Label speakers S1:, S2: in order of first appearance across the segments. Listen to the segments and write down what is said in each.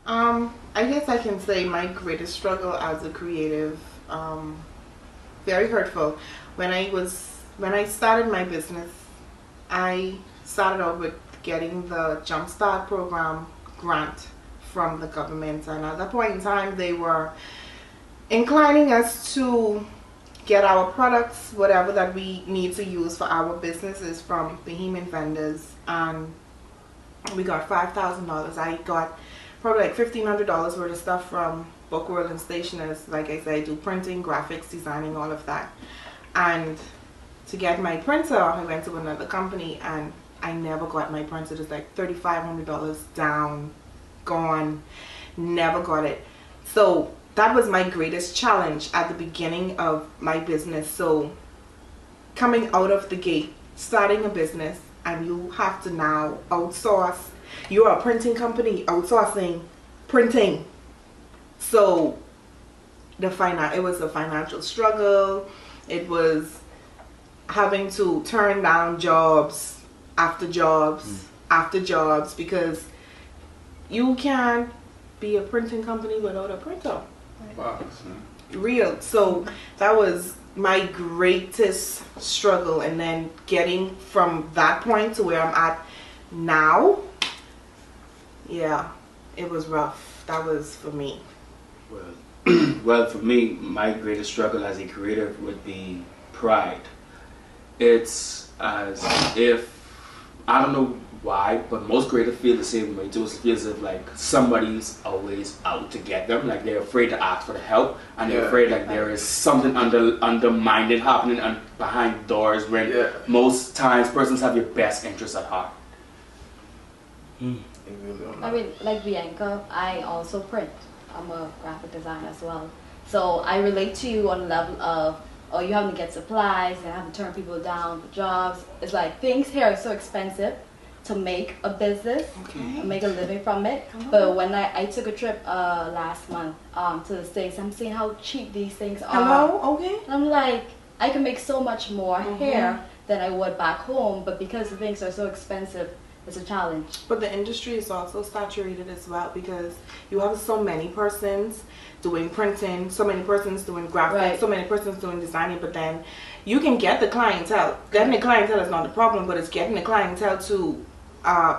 S1: I guess I can say my greatest struggle as a creative, very hurtful. When I started my business, I started out with getting the Jumpstart program grant from the government, and at that point in time, they were inclining us to get our products, whatever that we need to use for our businesses, from Bahamian vendors, and we got $5,000. I got probably like $1,500 worth of stuff from Book World and Stationers. Like I said, I do printing, graphics, designing, all of that. And to get my printer, I went to another company and I never got my printer. It's like $3,500 down, gone, never got it. So that was my greatest challenge at the beginning of my business. So coming out of the gate, starting a business, and you have to now outsource. You're a printing company outsourcing printing. So it was a financial struggle. It was having to turn down jobs after jobs after jobs, because you can't be a printing company without a printer.
S2: Wow.
S1: Real. So that was my greatest struggle, and then getting from that point to where I'm at now, yeah, it was rough. That was for me.
S3: Well, for me, my greatest struggle as a creative would be pride. It's as if, I don't know why, but most creatives feel the same way too. It feels as if like somebody's always out to get them, like they're afraid to ask for the help, and they're afraid like there is something undermined happening behind doors, when most times persons have your best interests at heart.
S4: I mean, like Bianca, I also print. I'm a graphic designer as well. So I relate to you on the level of, oh, you have to get supplies and have to turn people down for jobs. It's like things here are so expensive to make a business, make a living from it. But when I took a trip last month to the States, I'm seeing how cheap these things are.
S1: Hello? Okay.
S4: And I'm like, I can make so much more here than I would back home, but because the things are so expensive, it's a challenge.
S1: But the industry is also saturated as well, because you have so many persons doing printing, so many persons doing graphics, so many persons doing designing, but then you can get the clientele. Getting the clientele is not the problem, but it's getting the clientele to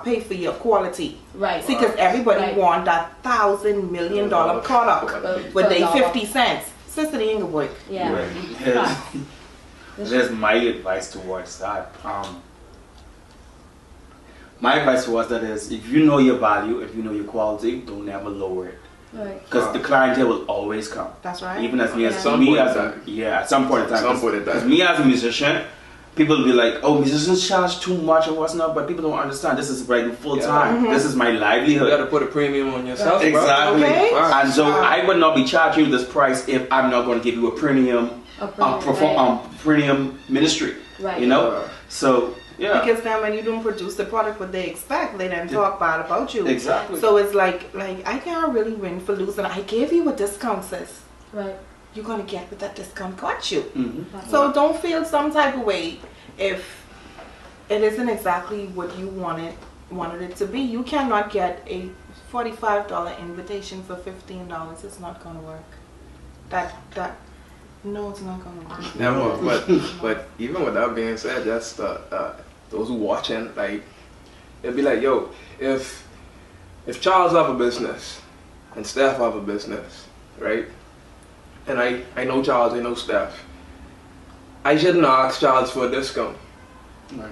S1: pay for your quality.
S4: Right.
S1: See, because everybody want that $1,000 million product with they 50 cents. Sister the Inglewood.
S4: Yeah.
S3: Right. Here's my advice towards that. My advice towards that is, if you know your value, if you know your quality, don't ever lower it.
S4: Right.
S3: Because the clientele will always come.
S1: That's right.
S3: Even as me as
S2: at some point in time.
S3: Because me as a musician, people will be like, oh, musicians charge too much and what's not, but people don't understand. This is like full time. This is my livelihood.
S2: You got to put a premium on yourself.
S3: Exactly.
S1: Okay.
S3: And so I would not be charging you this price if I'm not going to give you a premium, premium ministry.
S4: Right.
S3: You know? So yeah.
S1: Because then when you don't produce the product what they expect, they then talk bad about you.
S3: Exactly.
S1: So it's like I can't really win for losing. I gave you a discount, sis.
S4: Right.
S1: You're gonna get what that discount got you. So don't feel some type of way if it isn't exactly what you wanted it to be. You cannot get a $45 invitation for $15. It's not gonna work. No, it's not gonna work.
S2: Never. But even with that being said, just those who watching, like, it'd be like, yo, if Charles have a business and Steph have a business, right? And I know Charles, I know Steph. I shouldn't ask Charles for a discount.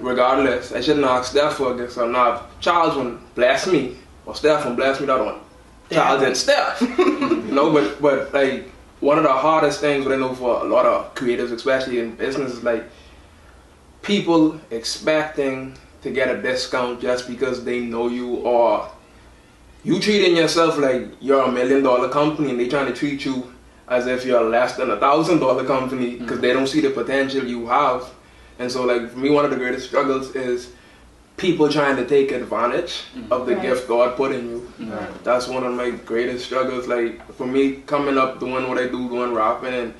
S2: Regardless, I shouldn't ask Steph for a discount. Now, if Charles won't bless me, or Steph won't bless me, that one. Charles and Steph. You know, but like, one of the hardest things that I know for a lot of creatives, especially in business, is like people expecting to get a discount just because they know you, or you treating yourself like you're $1 million company and they trying to treat you as if you're less than $1,000 company because they don't see the potential you have. And so, like, for me, one of the greatest struggles is people trying to take advantage of the gift God put in you. That's one of my greatest struggles. Like, for me, coming up, doing what I do, doing rapping and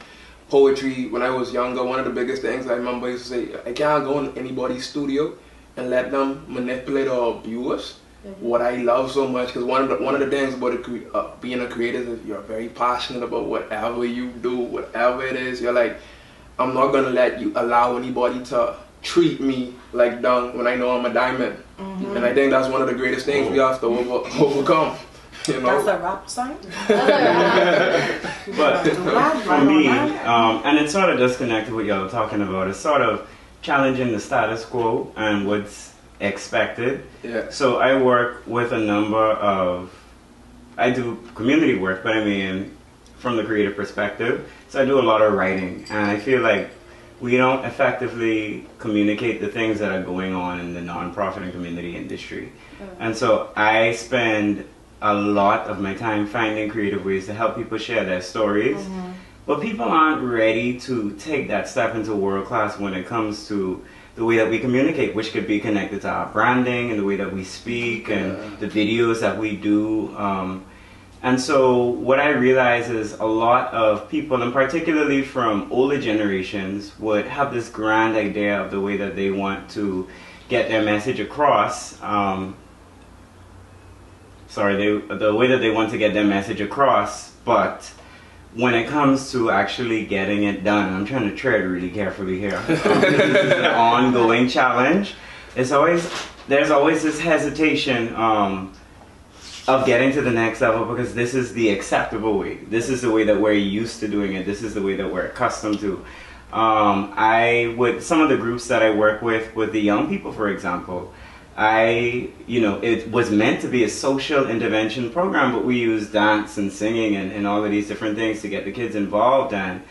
S2: poetry, when I was younger, one of the biggest things I remember I used to say, I can't go in anybody's studio and let them manipulate or abuse us, what I love so much, because one of the things about being a creative is you're very passionate about whatever you do, whatever it is. You're like, I'm not gonna let you allow anybody to treat me like dung when I know I'm a diamond.
S1: Mm-hmm.
S2: And I think that's one of the greatest things we have to overcome. You know?
S1: That's a rap song.
S5: But for me, and it's sort of disconnected with what y'all are talking about. It's sort of challenging the status quo and what's expected.
S2: Yeah.
S5: So I work with a number of, I do community work, but I mean from the creative perspective. So I do a lot of writing, and I feel like we don't effectively communicate the things that are going on in the nonprofit and community industry. And so I spend a lot of my time finding creative ways to help people share their stories. But people aren't ready to take that step into world class when it comes to the way that we communicate, which could be connected to our branding and the way that we speak and the videos that we do. And so what I realize is a lot of people, and particularly from older generations, would have this grand idea of the way that they want to get their message across. The way that they want to get their message across, but when it comes to actually getting it done, I'm trying to tread really carefully here. This is an ongoing challenge. There's always this hesitation of getting to the next level because this is the acceptable way. This is the way that we're used to doing it. This is the way that we're accustomed to. Some of the groups that I work with the young people, for example, it was meant to be a social intervention program, but we use dance and singing and all of these different things to get the kids involved. And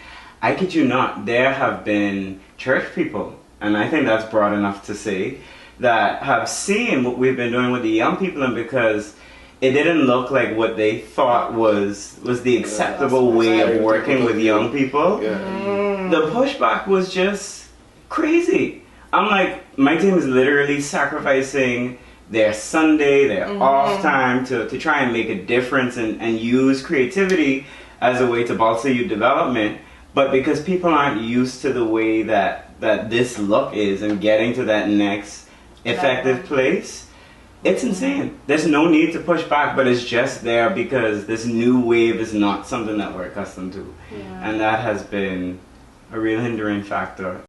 S5: I kid you not, there have been church people, and I think that's broad enough to say, that have seen what we've been doing with the young people, and because it didn't look like what they thought was the acceptable way of working with young people, the pushback was just crazy. I'm like, my team is literally sacrificing their Sunday, their off time to try and make a difference and use creativity as a way to bolster youth development. But because people aren't used to the way that this look is and getting to that next effective place, it's insane. There's no need to push back, but it's just there because this new wave is not something that we're accustomed to. And that has been a real hindering factor.